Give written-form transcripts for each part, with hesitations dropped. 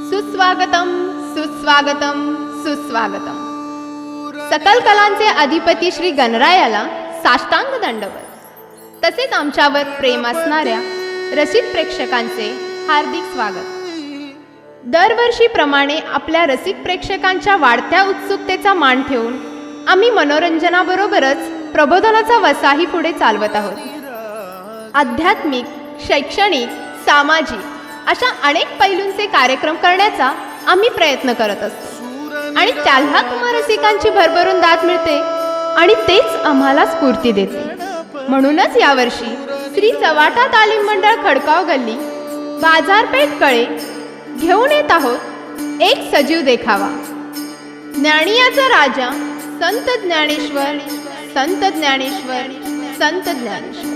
सुस्वागतम सुस्वागतम सुस्वागतम। सकल कलांचे अधिपती श्री गणरायाला साष्टांग दंडवत। तसेच आमच्यावर प्रेम असणाऱ्या रसिक प्रेक्षकांचे हार्दिक स्वागत। दरवर्षीप्रमाणे आपल्या रसिक प्रेक्षकांच्या वाढत्या उत्सुकतेचा मान ठेवून आम्ही मनोरंजनाबरोबरच प्रबोधनाचा वसाही पुढे चालवत आहोत। आध्यात्मिक, शैक्षणिक, सामाजिक अशा अनेक पैलूंचे कार्यक्रम करण्याचा आम्ही प्रयत्न करत असतो आणि त्याला तुम्हा रसिकांची भरभरून दाद मिळते आणि तेच आम्हाला स्फूर्ती देते। म्हणूनच यावर्षी श्री चव्हाटा तालीम मंडळ खडकाव गल्ली, बाजारपेठ कळे घेऊन येत आहोत एक सजीव देखावा। ज्ञानियाचा राजा संत ज्ञानेश्वर, संत ज्ञानेश्वर, संत ज्ञानेश्वर।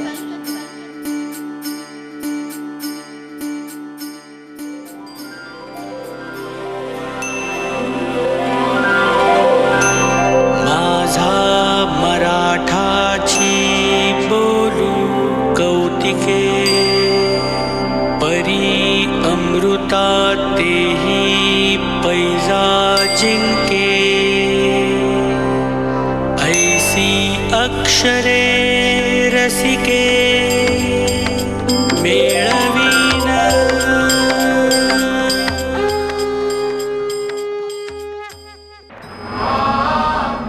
तेही पैजा जिंके, ऐसी अक्षरे रसिके मेळवीन।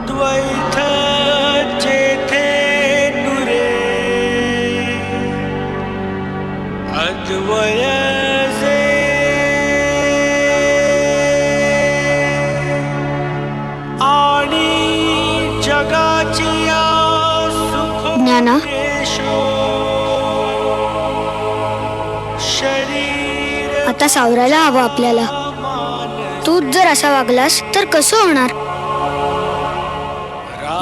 द्वैत जेथे नुरे अद्वय ज्ञाना, आता सावरायला हवं आपल्याला। तूच जर असा वागलास तर कसं होणार?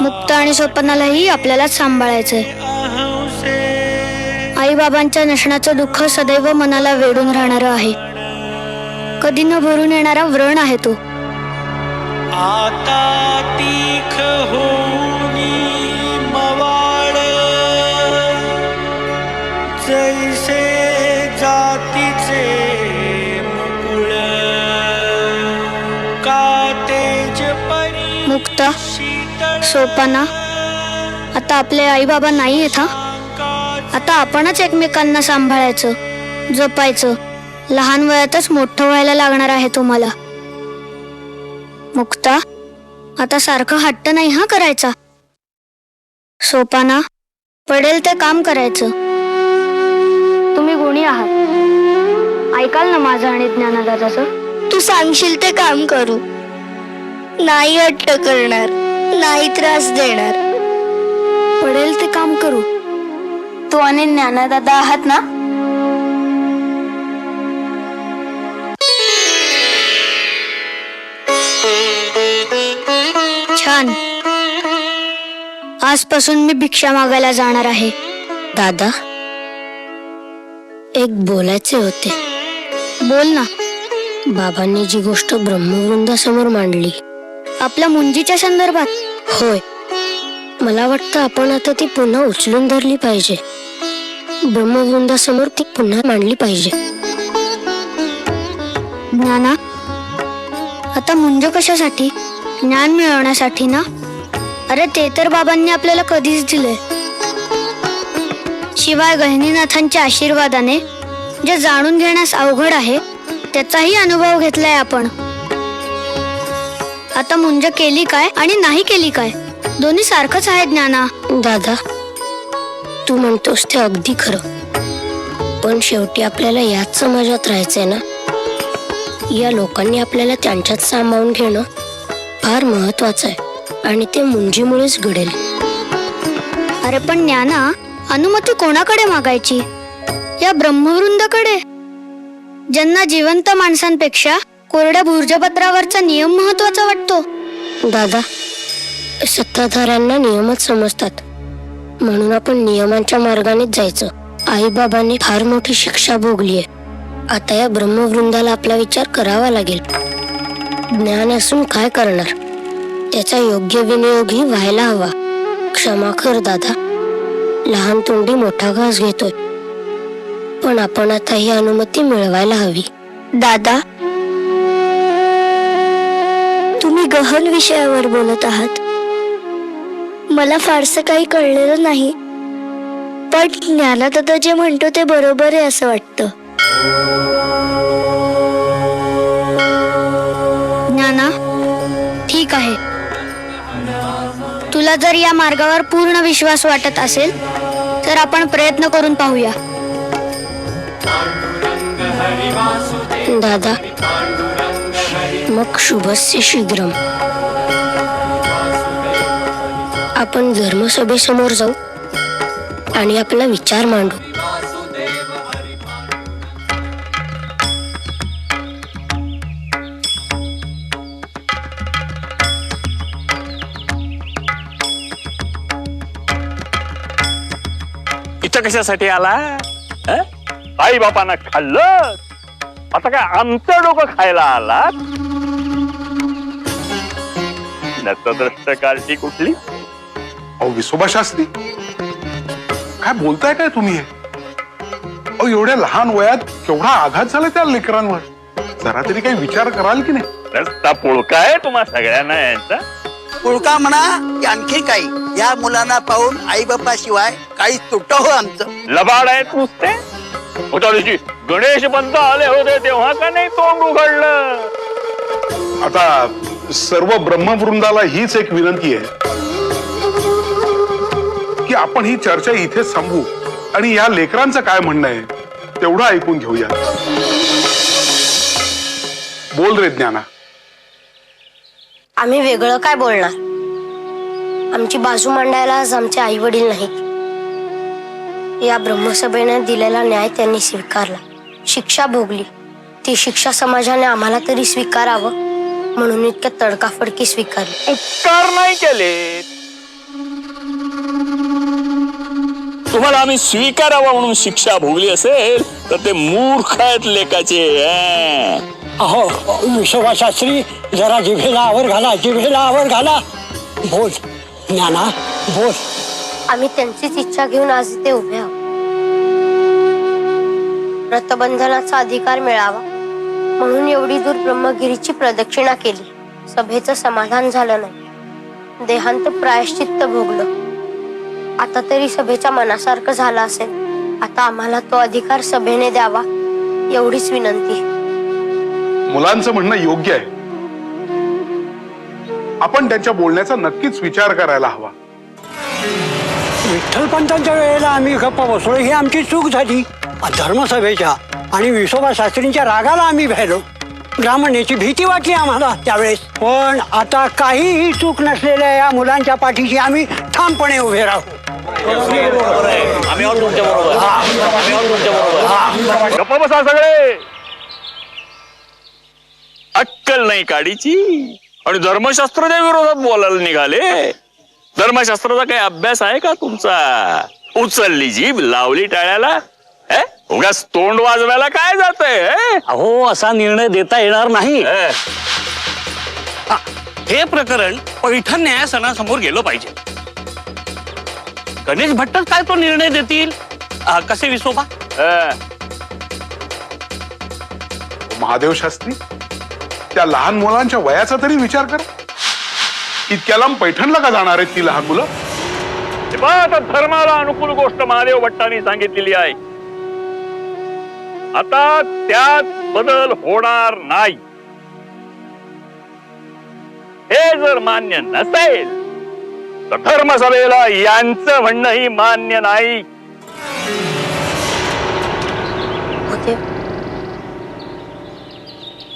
मुक्त आणि स्वप्नालाही आपल्यालाच सांभाळायचंय। आई बाबांच्या नसण्याचं दुःख सदैव मनाला वेढून राहणारं आहे। कधी न भरून येणारा व्रण आहे तो। आता तीख होनी मवाळ, जैसे जातीचे मुकुळ, का तेज परी मुक्ता, सोपाना, आता आपले आई बाबा नाही आहेत हा। आता आपणच एकमेकांना सांभाळायचं, जपायचं। लहान वयातच मोठं व्हायला लागणार आहे तुम्हाला। मुक्ता, आता सारखं हट्ट नाही हा करायचा। सोपाना, पडेल ते काम करायचं। तुम्ही गुणी आहात, ऐकाल ना माझं आणि ज्ञानदादाचं? तू सांगशील ते काम करू, नाही हट्ट करणार, नाही त्रास देणार। पडेल ते काम करू। तू आणि ज्ञानदादा आहात ना? छान, आजपासून मी भिक्षा मागायला जाणार आहे। दादा, एक बोलायचे होते। बोल ना। बाबांनी जी गोष्ट ब्रह्मवृंदासमोर मांडली, आपल्या मुंजीच्या संदर्भात? होय, मला वाटतं आपण आता ती पुन्हा उचलून धरली पाहिजे। ब्रह्मवृंदासमोर ती पुन्हा मांडली पाहिजे। ज्ञाना, आता मुंज कशासाठी? ज्ञान मिळवण्यासाठी ना? अरे ते तर बाबांनी आपल्याला कधीच दिलंय। शिवाय गहिनीनाथांच्या आशीर्वादाने जे जाणून घेण्यास अवघड आहे त्याचाही अनुभव घेतलाय आपण। आता मुंज केली काय आणि नाही केली काय, दोन्ही सारखंच आहे ज्ञाना। दादा, तू म्हणतोस ते अगदी खरं, पण शेवटी आपल्याला याच समाजात राहायचंय ना। या लोकांनी आपल्याला त्यांच्यात सामावून घेणं फार महत्वाचं आहे आणि ते मुंजीमुळेच घडेल। अरे पण ज्ञाना, अनुमती कोणाकडे मागायची? या ब्रह्मवृंदाकडे, ज्यांना जिवंत माणसांपेक्षा कोरड्या भुर्जपत्रावरचा नियम महत्वाचा वाटतो? दादा, सत्ताधाऱ्यांना नियमच समजतात, म्हणून आपण नियमांच्या मार्गानेच जायचं। आई बाबांनी फार मोठी शिक्षा भोगली आहे। आता या ब्रह्मवृंदाला आपला विचार करावा लागेल। ज्ञान असून काय करणार, त्याचा योग्य विनियोगही व्हायला हवा। क्षमा कर दादा, लहान तोंडी मोठा घास घेतोय। पण आपण आता ही अनुमती मिळवायला हवी. दादा, तुम्ही गहन विषयावर बोलत आहात. मला फारसं काही कळलेलं नाही, पण ज्ञानदादा जे म्हणतो ते बरोबर आहे असं वाटतं. ज्ञाना, ठीक आहे. तुला जर या मार्गावर पूर्ण विश्वास वाटत असेल तर आपण प्रयत्न करून पाहूया. दादा, मग शुभस्य शीघ्रम. आपण धर्मसभेसमोर जाऊ आणि आपला विचार मांडू. इथं कशासाठी आला? आई बापांना खाल्लं, आता काय आमचं डोकं खायला आला? नतद्रष्ट कार्टी कुठली? अहो विसोबा शास्त्री, काय बोलताय काय तुम्ही? अहो एवढ्या लहान वयात केवढा आघात झाला त्या लेकरांवर. जरा तरी काही विचार कराल की नाही? रस्ता पुळका आहे तुम्हा सगळ्यांना यांचा. पुळका म्हणा की आणखी काही, या मुलांना पाहून आई बापा शिवाय काही तुट हो आमचं. लबाड आहेत नुसते. होता दिवशी गणेश पंत आले होते तेव्हा का नाही तोंड उघडलं? आता सर्व ब्रह्मवृंदाला हीच एक विनंती आहे की आपण ही चर्चा इथेच थांबवू आणि या लेकरांचं काय म्हणणं आहे तेवढं ऐकून घेऊया. बोल रे ज्ञाना. आम्ही वेगळं काय बोलणार? आमची बाजू मांडायला आज आमचे आई वडील नाहीत. या ब्रह्मसभेने दिलेला न्याय त्यांनी स्वीकारला, शिक्षा भोगली. ती शिक्षा समाजाने आम्हाला तरी स्वीकारावं म्हणून इतक्या तडकाफडकी स्वीकारली. उपकार नाही केले तुम्हाला आम्ही स्वीकारावा म्हणून शिक्षा भोगली असेल तर ते मूर्ख आहेत लेकाचे. अहो विसोबा शास्त्री, जरा जिभेला आवर घाला, जिभेला आवर घाला. बोल ज्ञाना, बोल. आम्ही त्यांचीच इच्छा घेऊन आज इथे उभे आहोत. व्रतबंधनाचा अधिकार मिळावा म्हणून एवढी दूर ब्रह्मगिरीची प्रदक्षिणा केली. सभेचं समाधान झालं नाही, देहांत प्रायश्चित्त भोगलं. आता तरी सभेच्या मनासारखं झालं असेल. आता आम्हाला तो अधिकार सभेने द्यावा एवढीच विनंती. मुलांचं म्हणणं योग्य आहे. आपण त्यांच्या बोलण्याचा नक्कीच विचार करायला हवा. विठ्ठलपंतांच्या वेळेला आम्ही गप्प बसलो, ही आमची चूक झाली. धर्मसभेच्या आणि विसोबा शास्त्रींच्या रागाला आम्ही भेलो. ब्राह्मणाची भीती वाटली आम्हाला त्यावेळेस. पण आता काहीही चूक नसलेल्या या मुलांच्या पाठीशी आम्ही ठामपणे उभे राहू. गप्प बसा सगळे. अक्कल नाही काडीची आणि धर्मशास्त्राच्या विरोधात बोलायला निघाले. धर्मशास्त्राचा काही अभ्यास आहे का तुमचा? उचलली जीभ लावली टाळ्याला. उगाच तोंड वाजवायला काय जातंय? अहो असा निर्णय देता येणार नाही. हे प्रकरण पैठण न्यायासनासमोर गेलं पाहिजे. गणेश भट्टच काय तो निर्णय देतील? कसे विसोबा? महादेव शास्त्री, त्या लहान मुलांच्या वयाचा तरी विचार करा. इतक्या लांब पैठणला का जाणार आहेत ती लहान मुलं? आता धर्माला अनुकूल गोष्ट महादेव भट्टांनी सांगितलेली आहे. आता त्यात बदल होणार नाही. हे जर मान्य नसेल तर धर्मसभेला यांचं म्हणणंही मान्य नाही.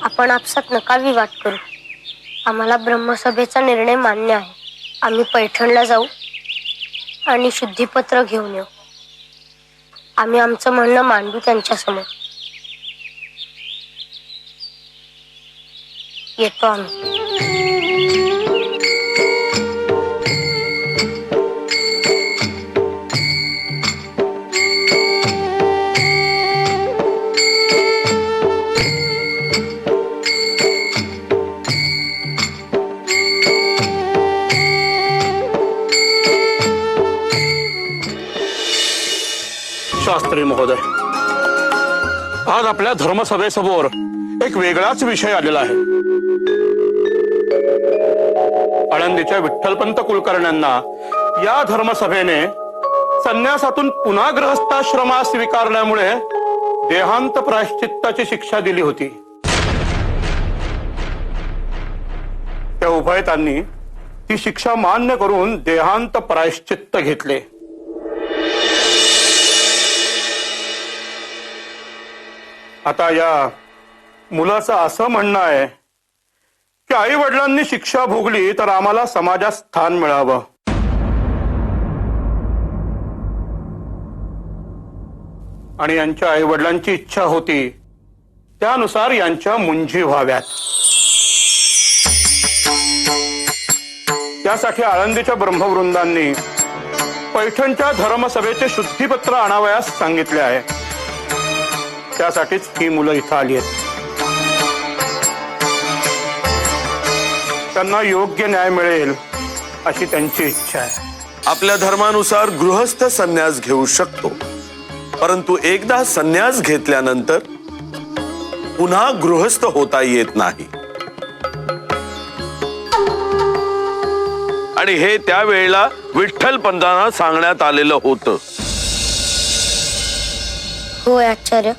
आपण आपसात नका विवाद करू. आम्हाला ब्रह्मसभेचा निर्णय मान्य आहे. आम्ही पैठणला जाऊ आणि शुद्धीपत्र घेऊन येऊ. आम्ही आमचं म्हणणं मांडू त्यांच्या समोर. येतो आम्ही. शास्त्री महोदय, आज आपल्या धर्मसभेसमोर एक वेगळाच विषय आलेला आहे. आळंदीच्या विठ्ठलपंत कुलकर्ण्यांना या धर्मसभेने संन्यासातून पुन्हा गृहस्थाश्रमास स्वीकारल्यामुळे देहांत प्रायश्चित्ताची शिक्षा दिली होती. त्या उभयतांनी ती शिक्षा मान्य करून देहांत प्रायश्चित्त घेतले. आता या मुलाचं असं म्हणणं आहे की आई वडिलांनी शिक्षा भोगली तर आम्हाला समाजात स्थान मिळावं. आणि यांच्या आई वडिलांची इच्छा होती त्यानुसार यांच्या मुंजी व्हाव्यात. त्यासाठी आळंदीच्या ब्रह्मवृंदांनी पैठणच्या धर्मसभेचे शुद्धीपत्र आणावयास सांगितले आहे. त्यासाठीच ही मुलं इथं आली आहेत. त्यांना योग्य न्याय मिळेल अशी त्यांची इच्छा आहे. आपल्या धर्मानुसार गृहस्थ संन्यास घेऊ शकतो, परंतु एकदा संन्यास घेतल्यानंतर पुन्हा गृहस्थ होता येत नाही. आणि हे त्यावेळेला विठ्ठलपंतांना सांगण्यात आलेलं होतं. होय आचार्य,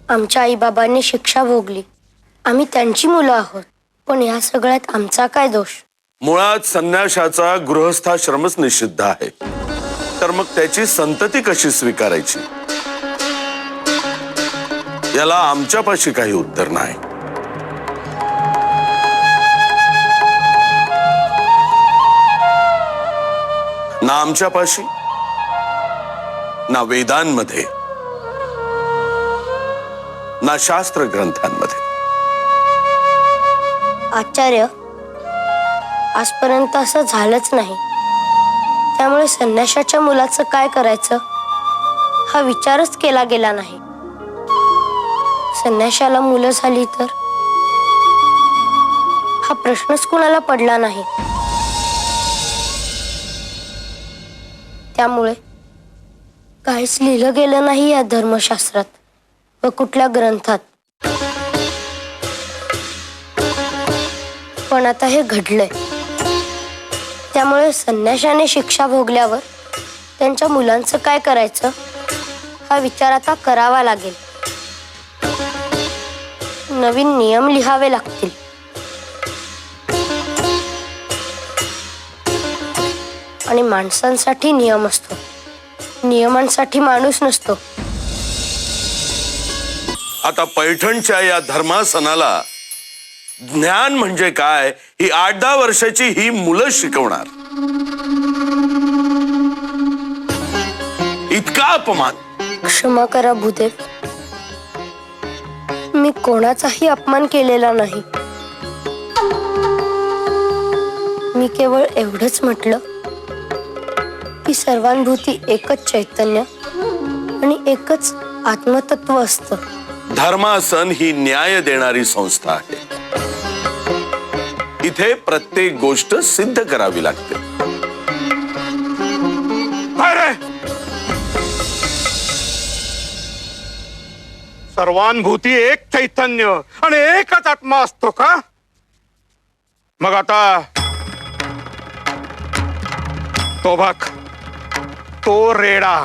आमच्या आईबाबांनी शिक्षा भोगली, आम्ही त्यांची मुलं आहोत, पण या सगळ्यात आमचा काय दोष? मुळात संन्याशाचा गृहस्थाश्रमच निषिद्ध आहे, तर मग त्याची संतती कशी स्वीकारायची? याला आमच्यापाशी काही उत्तर नाही. ना आमच्यापाशी, ना वेदांमध्ये, ना शास्त्र ग्रंथांमध्ये. आचार्य, आजपर्यंत असं झालंच नाही. त्यामुळे संन्याशाच्या मुलाचं काय करायचं हा विचारच केला गेला नाही. संन्याशाला मुलं झाली तर हा प्रश्नच कुणाला पडला नाही. त्यामुळे काहीच लिहिलं गेलं नाही या धर्मशास्त्रात व कुठल्या ग्रंथात. पण आता हे घडलंय, त्यामुळे संन्याशाने शिक्षा भोगल्यावर त्यांच्या मुलांचं काय करायचं हा विचार आता करावा लागेल. नवीन नियम लिहावे लागतील. आणि माणसांसाठी नियम असतो, नियमांसाठी माणूस नसतो. आता पैठणच्या या धर्मासनाला ज्ञान म्हणजे काय ही 8-10 वर्षाची ही मुलं शिकवणार. इतका अपमान. क्षमा करा भूदेव, मी कोणाचाही अपमान केलेला नाही. मी केवळ एवढंच म्हटलं की सर्वांभूती एकच चैतन्य आणि एकच आत्मतत्व असतं. धर्मासन ही न्याय देणारी संस्था आहे. इथे प्रत्येक गोष्ट सिद्ध करावी लागते. अरे, सर्वांभूती एक चैतन्य आणि एकच आत्मा असतो का? मग आता तो बघ, तो रेडा.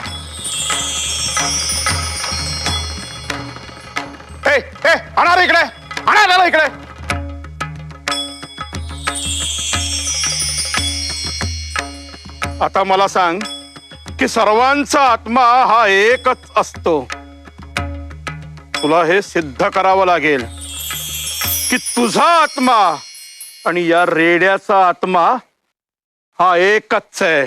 आणा रे इकडे, आणा इकडे. आता मला सांग की सर्वांचा आत्मा हा एकच असतो. तुला हे सिद्ध करावं लागेल की तुझा आत्मा आणि या रेड्याचा आत्मा हा एकच आहे.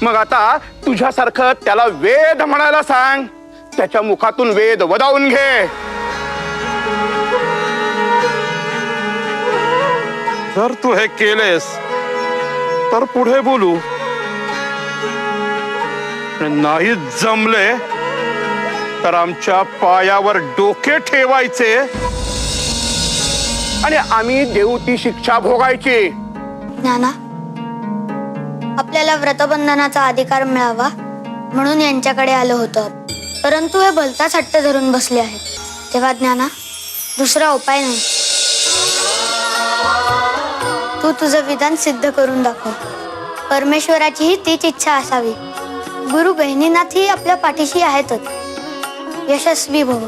मग आता तुझ्यासारखं त्याला वेद म्हणायला सांग, त्याच्या मुखातून वेद वदावून घे. जर तू हे केलेस तर पुढे बोलू, नाही जमले तर आमच्या पायावर डोके ठेवायचे आणि आम्ही देऊ ती शिक्षा भोगायची. नाना, आपल्याला व्रतबंधनाचा अधिकार मिळावा म्हणून यांच्याकडे आलो होतो. परंतु हे भलताच हट्ट धरून बसले आहेत. तेव्हा ज्ञाना, दुसरा उपाय नाही. तू तुझं विधान सिद्ध करून दाखव. परमेश्वराचीही तीच इच्छा असावी. गुरु गहिनीनाथही आपल्या पाठीशी आहेतच. यशस्वी भव.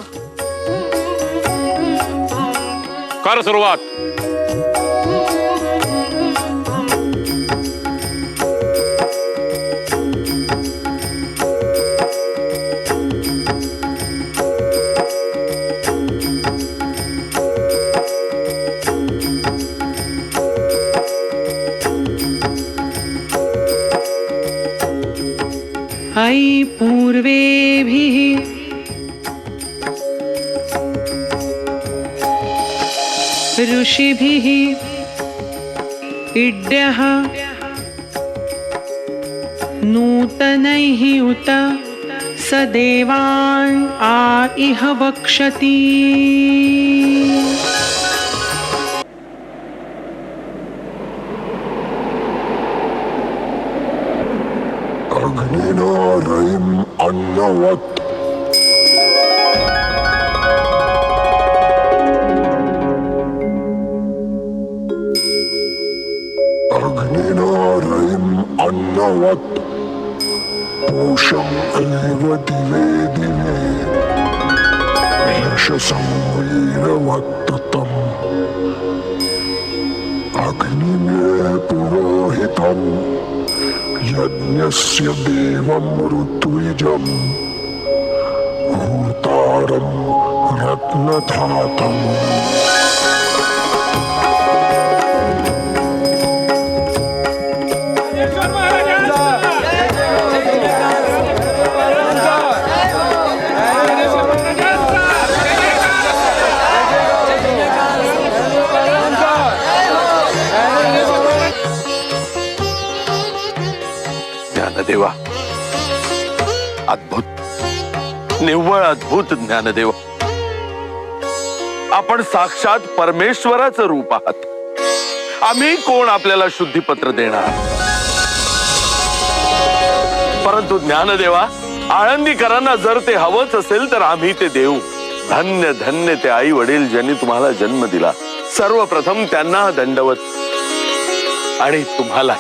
कर सुरुवात. अयि पूर्वेभिः ऋषिभिः इड्यः नूतनैः उत स देवान् आ इह वक्षति. अग्निनारयिम् अन्नवत् अग्निनारयिम् अन्नवत् पोषम् एव दिवे दिवे यशसं वीरवत्तम् अग्निमे पुरोहितम् यज्ञस्य देवं ऋत्विजम् भूतारं रत्नधातम्. ज्ञानदेवा, अद्भुत, निव्वळ अद्भुत ज्ञानदेवा. आपण साक्षात परमेश्वराचं रूप आहात. आम्ही कोण आपल्याला शुद्धीपत्र देणार? परंतु ज्ञानदेवा, आळंदीकरांना जर ते हवंच असेल तर आम्ही ते देऊ. धन्य धन्य ते आई वडील ज्यांनी तुम्हाला जन्म दिला. सर्वप्रथम त्यांना दंडवत आणि तुम्हाला.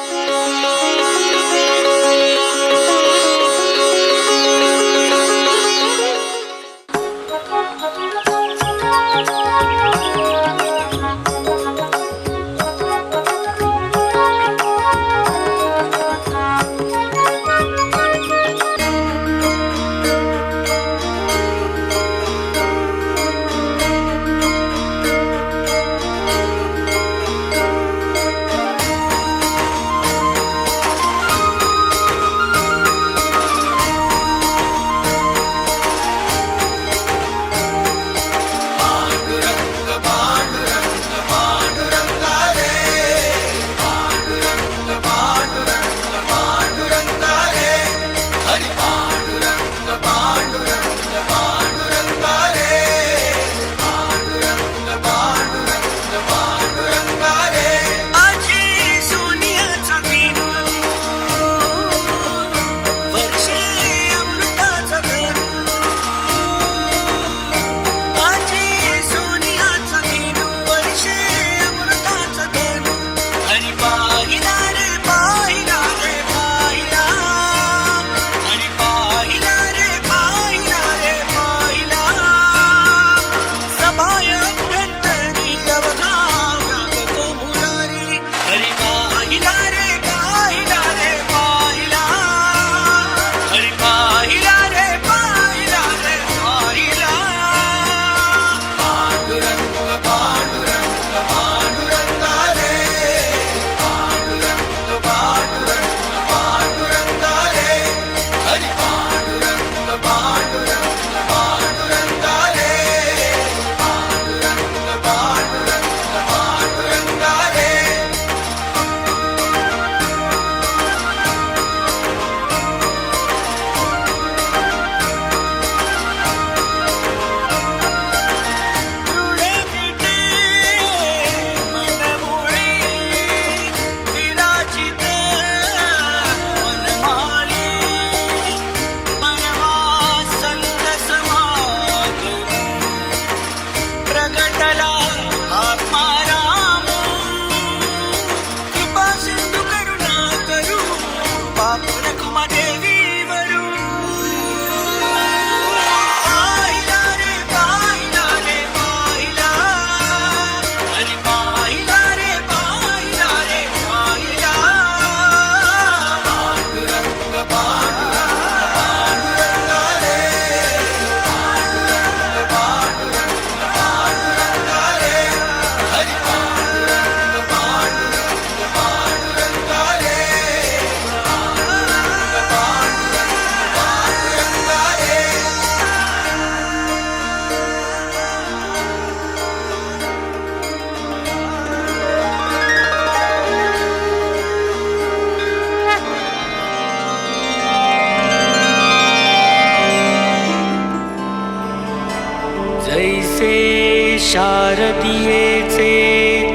शारदियेचे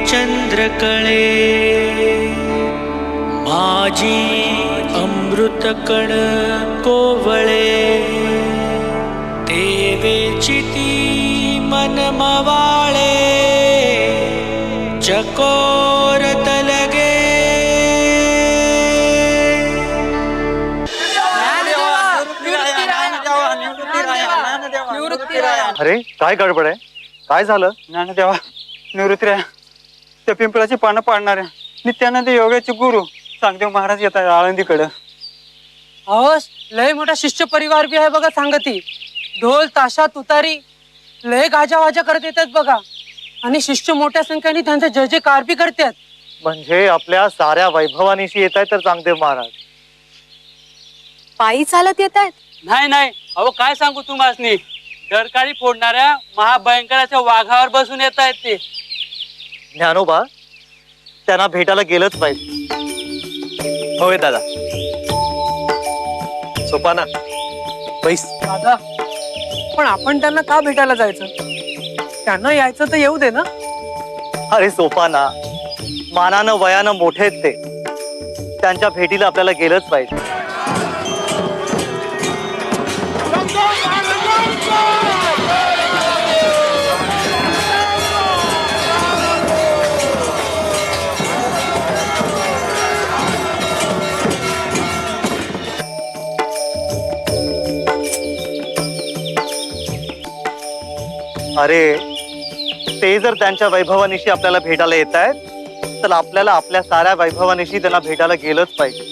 चंद्रकळे माझी अमृतकण कोवळे देवेची ती मनमवाळे चकोर तलगे अरे काय गडबड आहे? काय झालं? ज्ञानदेवा निवृत्तीराया, त्या पिंपळाची पानं पाडणाऱ्या नित्यानंद योगाचे गुरु चांगदेव महाराज येत आहे आळंदीकडं. अहो लय मोठा शिष्य परिवार बी आहे बघा सांगती. ढोल ताशा तुतारी लय गाजा वाजा करत येतात बघा. आणि शिष्य मोठ्या संख्येने त्यांचा जय जयकार बी करतात. म्हणजे आपल्या साऱ्या वैभवानीशी येत आहे तर चांगदेव महाराज पायी चालत येत आहेत? नाही नाही, अहो काय सांगू तुम्हाला, डरकाळी फोडणाऱ्या महाभयंकराच्या वाघावर बसून येत आहेत ते. ज्ञानोबा त्यांना भेटायला गेलंच पाहिजे. होय दादा. सोपाना बैस. दादा पण आपण त्यांना का भेटायला जायचं? त्यांना यायचं तर येऊ दे ना. अरे सोपाना, मानानं वयानं मोठे आहेत ते, त्यांच्या भेटीला आपल्याला गेलंच पाहिजे. अरे ते जर त्यांच्या वैभवानिशी आपल्याला भेटायला येत आहेत तर आपल्याला आपल्या साऱ्या वैभवानिशी त्यांना भेटायला गेलंच पाहिजे.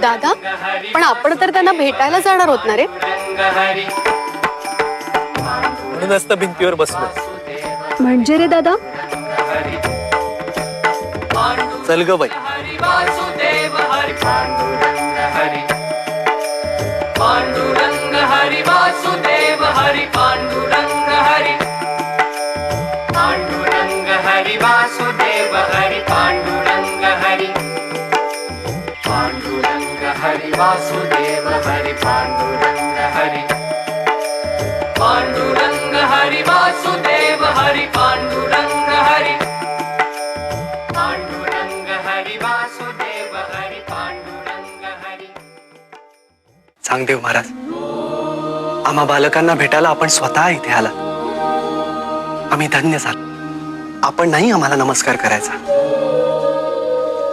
दादा पण आपण तर त्यांना भेटायला जाणार होत ना रे. म्हणूनच तर भिंतीवर बसलो. म्हणजे रे दादा? चल ग बाई. पांडुरंग हरी वासुदेव हरी पांडुरंग हरी पांडुरंग हरी वासुदेव हरी पांडुरंग हरी पांडुरंग हरी वासुदेव हरी पांडुरंग हरी पांडुरंग हरी वासुदेव हरी पांडुरंग हरी पांडुरंग हरी वासुदेव हरी पांडुरंग हरी. चांगदेव महाराज, आम्हा बालकांना भेटायला आपण स्वतः इथे आला. आम्ही धन्य झालो. आपण नाही आम्हाला नमस्कार करायचा.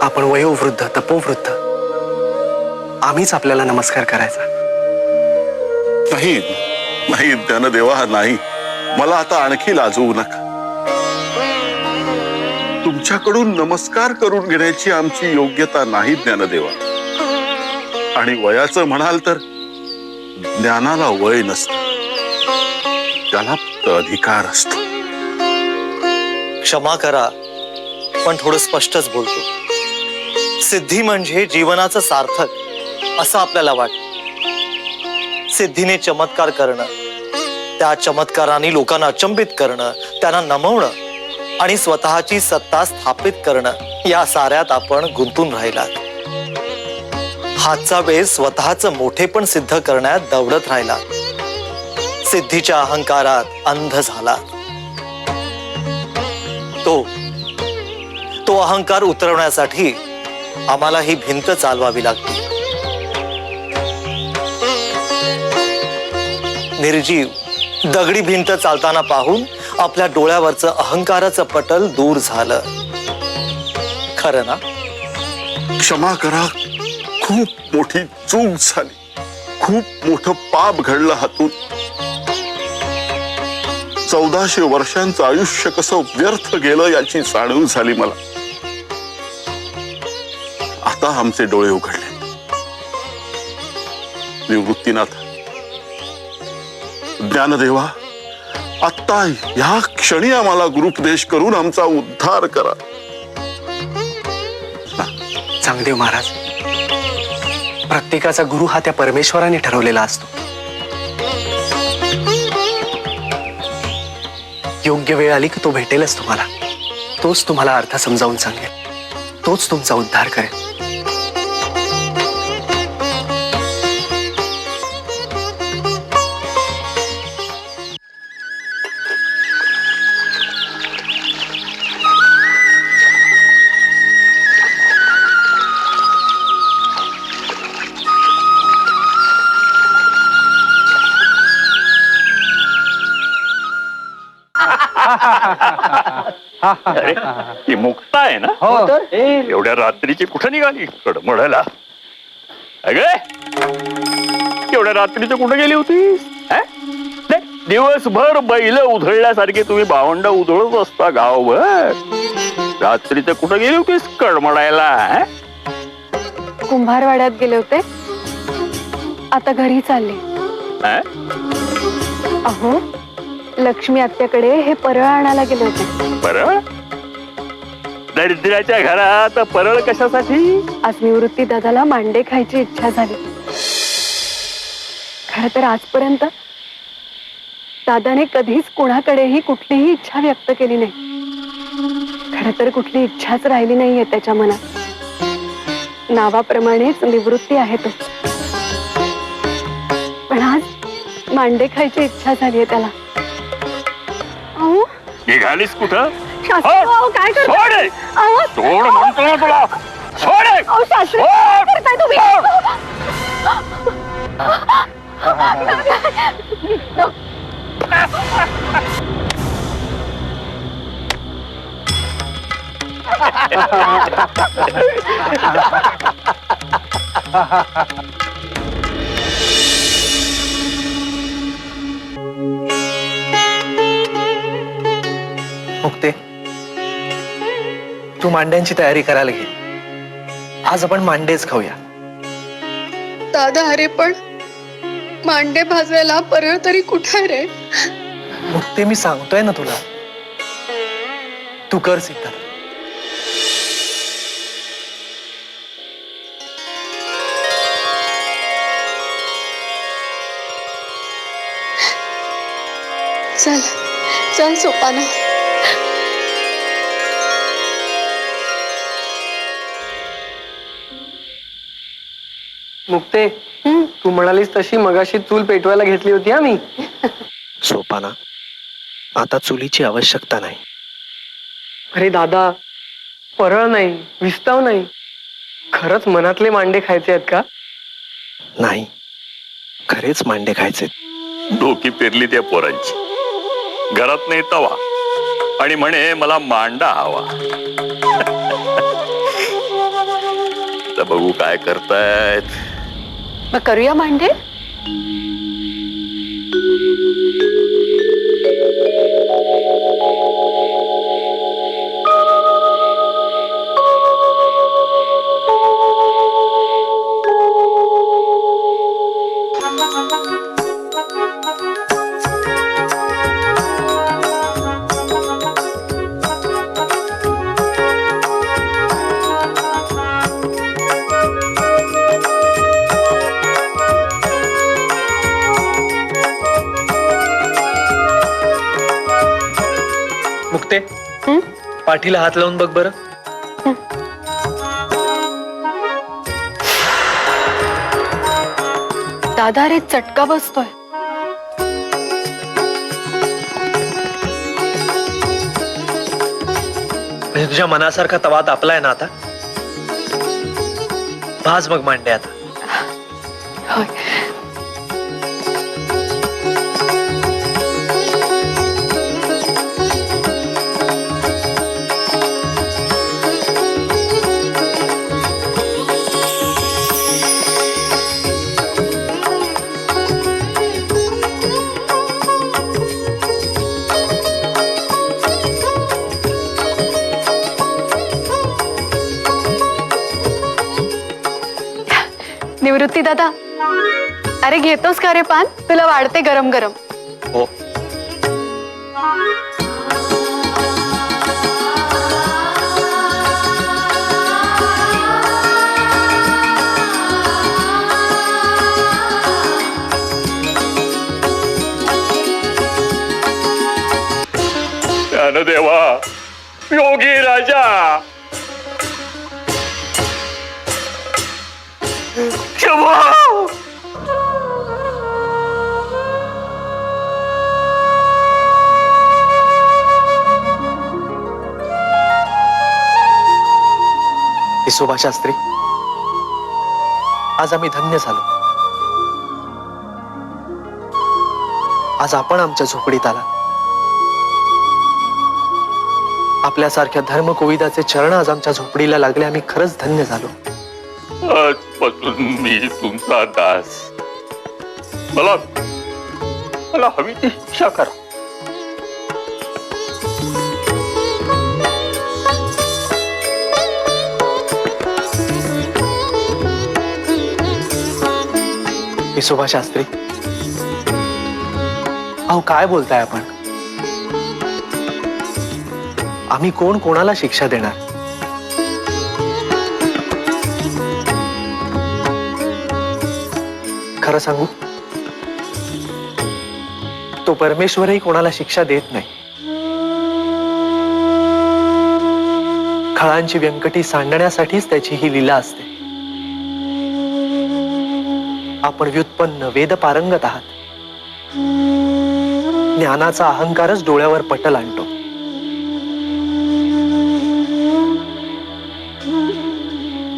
आपण वयोवृद्ध तपोवृद्ध, आम्हीच आपल्याला नमस्कार करायचा. नाही नाही ज्ञानदेवा, नाही. मला आता आणखी लाजवू नका. तुमच्याकडून नमस्कार करून घेण्याची आमची योग्यता नाही ज्ञानदेवा. आणि वयाचं म्हणाल तर ज्ञानाला वय नसतं, त्याला फक्त अधिकार असतो. क्षमा करा, पण थोडं स्पष्टच बोलतो. सिद्धी म्हणजे जीवनाचं सार्थक असं आपल्याला वाटतं. सिद्धीने चमत्कार करणं, त्या चमत्काराने लोकांना अचंबित करणं, त्यांना नमवणं आणि स्वतःची सत्ता स्थापित करणं, या साऱ्यात आपण गुंतून राहिलात. हातचा वेळ स्वतःचं मोठेपण सिद्ध करण्यात दौडत राहिला. सिद्धीच्या अहंकारात अंध झाला. तो अहंकार उतरवण्यासाठी आम्हाला ही भिंत चालवावी लागते. निर्जीव दगडी भिंत चालताना पाहून आपल्या डोळ्यावरचं अहंकाराचं पटल दूर झालं. खरं ना? क्षमा करा, खूप मोठी चूक झाली. खूप मोठं पाप घडलं हातून. 1400 वर्षांचं आयुष्य कसं व्यर्थ गेलं याची जाणीव झाली मला. आता आमचे डोळे उघडले. निवृत्तीनाथ, ज्ञानदेवा, आता या क्षणी आम्हाला गुरुपदेश करून आमचा उद्धार करा. चांगदेव महाराज, प्रत्येकाचा गुरु हा त्या परमेश्वराने ठरवलेला असतो. योग्य वेळ आली की तो भेटेलच तुम्हाला. तोच तुम्हाला अर्थ समजावून सांगेल. तोच तुमचा उद्धार करेल. अरे ती मुक्ता आहे ना? हो तर एवढ्या रात्रीची कुठं निघाली कडमडायला? अगे एवढ्या रात्रीचं कुठं गेली होती? दिवसभर बैल उधळल्यासारखे तुम्ही भावंड उधळत असता गावभर. रात्रीचं कुठं गेली होतीस कडमडायला? कुंभारवाड्यात गेले होते, आता घरी चालले. अहो, लक्ष्मी आत्याकडे हे परळ आणायला गेले होते. परळ? दरिद्राच्या घरात परळ कशासाठी? आज निवृत्ती दादाला मांडे खायची इच्छा झाली. खर तर आजपर्यंत दादाने कधीच कुणाकडेही कुठलीही इच्छा व्यक्त केली नाही. खर तर कुठली इच्छाच राहिली नाहीये त्याच्या मनात. नावाप्रमाणेच निवृत्ती आहे तो, पण आज मांडे खायची इच्छा झालीये त्याला. अहो, निघालीस कुठं? शास्त्री, अहो, काय करताय? अहो, सोड म्हणतो ना तुला. सोड. अहो, शास्त्री, काय करताय तुम्ही? मुक्ते, तू मांड्यांची तयारी करायला घे. आज आपण मांडेच खाऊया. दादा, अरे पण मांडे भाजायला परळ तरी कुठे रे? मुक्ते, मी सांगतोय ना तुला, तू कर सिद्धार्थ. चल चल सोपाना. मुक्ते, तू म्हणालीस तशी मगाशी चूल पेटवायला घेतली होती आम्ही. सोपाना, आता चुलीची आवश्यकता नाही. अरे दादा, परळ नाही, विस्ताव नाही, खरंच मनातले मांडे खायचे आहेत का? नाही, खरेच मांडे खायचे. डोकी पेरली त्या पोरांची. घरात नाही तवा आणि म्हणे मला मांडा हवा. तर बघू काय करतायत. मग करूया मांडे. मुक्ते, पाठीला हात लावून बघ बरं. दादा, रे चटका बसतोय. म्हणजे तुझ्या मनासारखा तवा तापलाय ना आता. भाज मग मांडे आता. होय. निवृत्ती दादा, अरे घेतोस का रे पान? तुला वाढते गरम गरम. हो. ज्ञानदेवा, योगी राजा, क्षमा. विसोबा शास्त्री, आज आम्ही धन्य झालो. आज आपण आमच्या झोपडीत आला. आपल्यासारख्या धर्मकोविदाचे चरण आज आमच्या झोपडीला लागले. आम्ही खरंच धन्य झालो. आजपासून मी तुमचा दास. मला मला हवी ती शिक्षा करा. विसोबा शास्त्री, अहो काय बोलताय आपण? आम्ही कोण कोणाला शिक्षा देणार? खरं सांगू, तो परमेश्वरही कोणाला शिक्षा देत नाही. खळांची व्यंकटी सांडण्यासाठीच त्याची ही लीला असते. आपण व्युत्पन्न वेद पारंगत आहात. ज्ञानाचा अहंकारच डोळ्यावर पटल आणतो.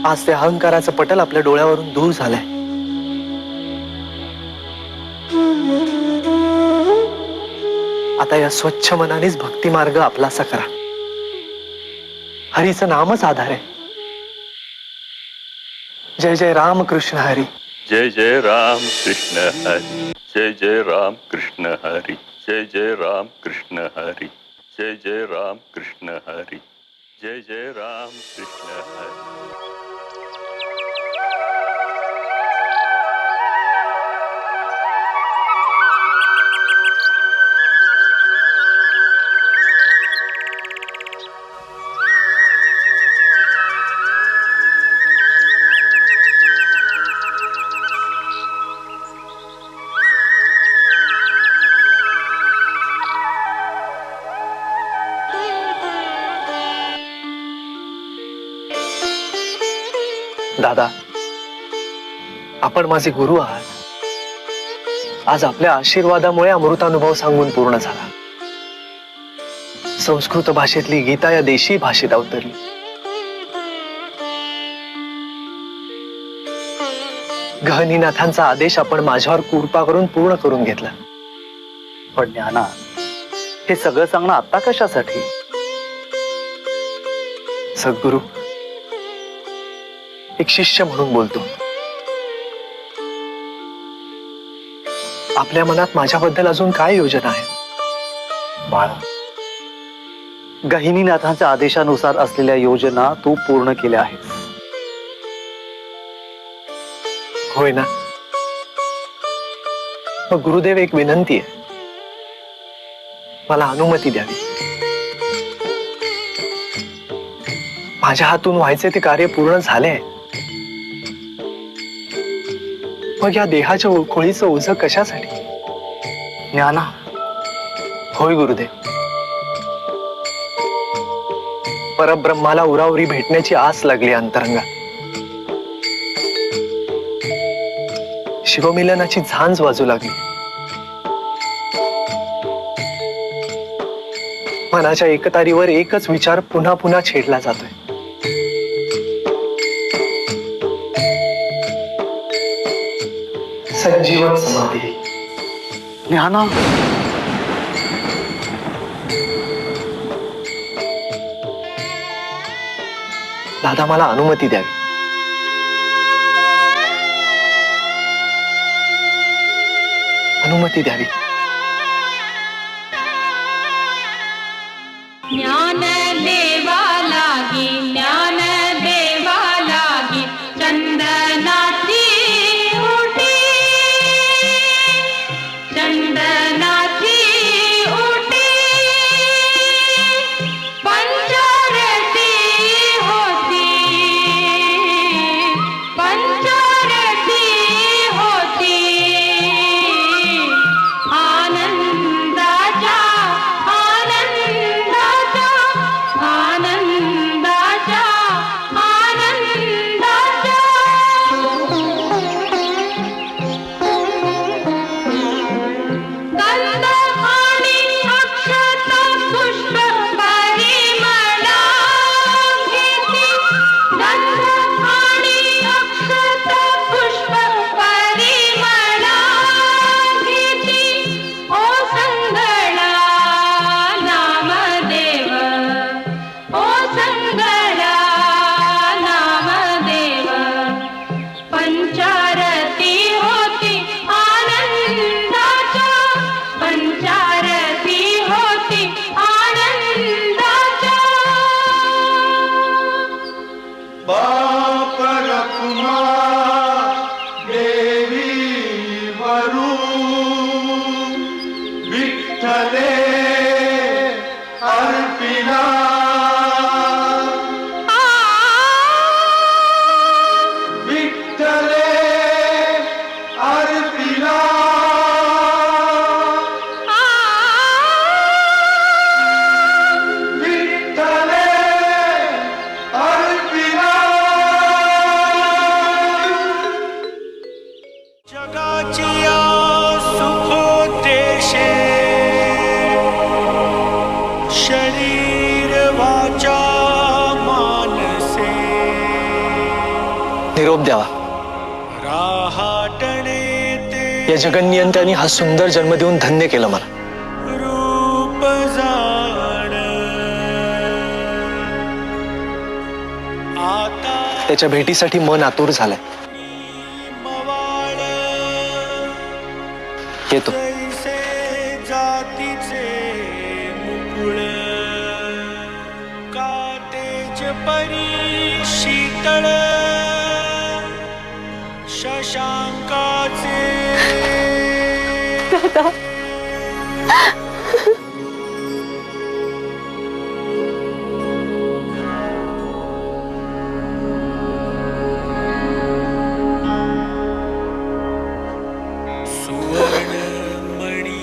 आज त्या अहंकाराचं पटल आपल्या डोळ्यावरून दूर झालंय. आता या स्वच्छ मनानेच भक्ती मार्ग आपलासा करा. हरीचं नामच आधार आहे. जय जय राम कृष्ण हरी. जय जय राम कृष्ण हरी. जय जय राम कृष्ण हरी. जय जय राम कृष्ण हरी. जय जय राम कृष्ण हरी. जय जय राम कृष्ण हरी. दादा, आपण माझे गुरु आहात. आज आपल्या आशीर्वादामुळे अमृतानुभव सांगून पूर्ण झाला. संस्कृत भाषेतली गीता या देशी भाषेत अवतरली. गहनीनाथांचा आदेश आपण माझ्यावर कृपा करून पूर्ण करून घेतला. पण ज्ञाना, हे सगळं सांगणं आता कशासाठी? सद्गुरु, एक शिष्य म्हणून बोलतो. आपल्या मनात माझ्याबद्दल अजून काय योजना आहे? बाळा, गहिनीनाथांच्या आदेशानुसार असलेल्या योजना तू पूर्ण केल्या आहेस. होय ना? मग गुरुदेव, एक विनंती आहे. मला अनुमती द्यावी. माझ्या हातून व्हायचे ते कार्य पूर्ण झाले. मग या देहाच्या खोळीचं ओझं कशासाठी? ज्ञाना, होय गुरुदेव. परब्रह्माला उराउरी भेटण्याची आस लागली अंतरंगात. शिवमिलनाची झांज वाजू लागली. मनाच्या एकतारीवर एकच विचार पुन्हा पुन्हा छेडला जातोय. संजीवन समाधी. ज्ञाना, दादा, मला अनुमती द्यावी. अनुमती द्यावी. ज्ञान देवा लागी, ज्ञान देवा लागी, चंदनाची ओटी, चंदनाची ओटी, पंचारती होती, पंचारती होती, आनंदाच्या, आनंदाच्या या जगन्नियंत्याने हा सुंदर जन्म देऊन धन्य केलं मला. त्याच्या भेटीसाठी मन आतुर झालंय. येतो. शीतळ शशांकाचे सुवर्णमणी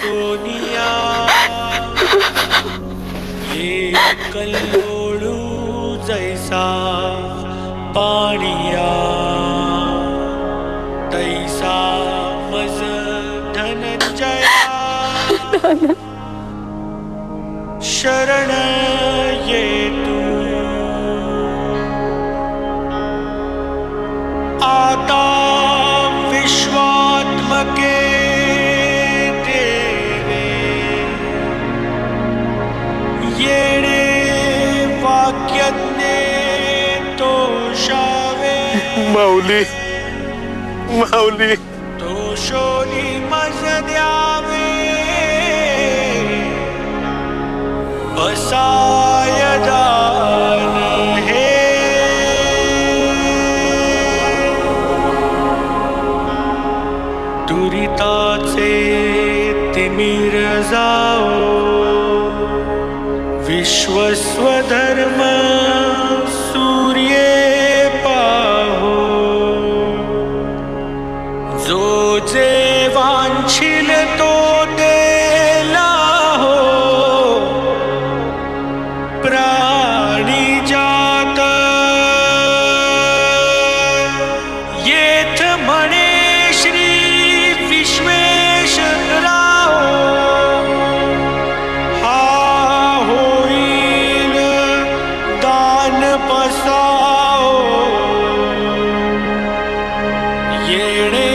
सोनिया कल्लोळू जैसा पाणिया तैसा मज धनंजया शरण ये तू आता विश्वात्मके देवे येणे वाक्यज्ञे तोषावे माऊली माऊली तोषोनी मज द्यावे बसाय दान हे दुरिताचे तिमिर जाओ विश्वस्वधर्म सूर्ये पाहो जो जे वांछिल तो देला हो प्राणी जात येथ म्हणे श्री विश्वेश्वराव हा होईल दान पसाओ येणे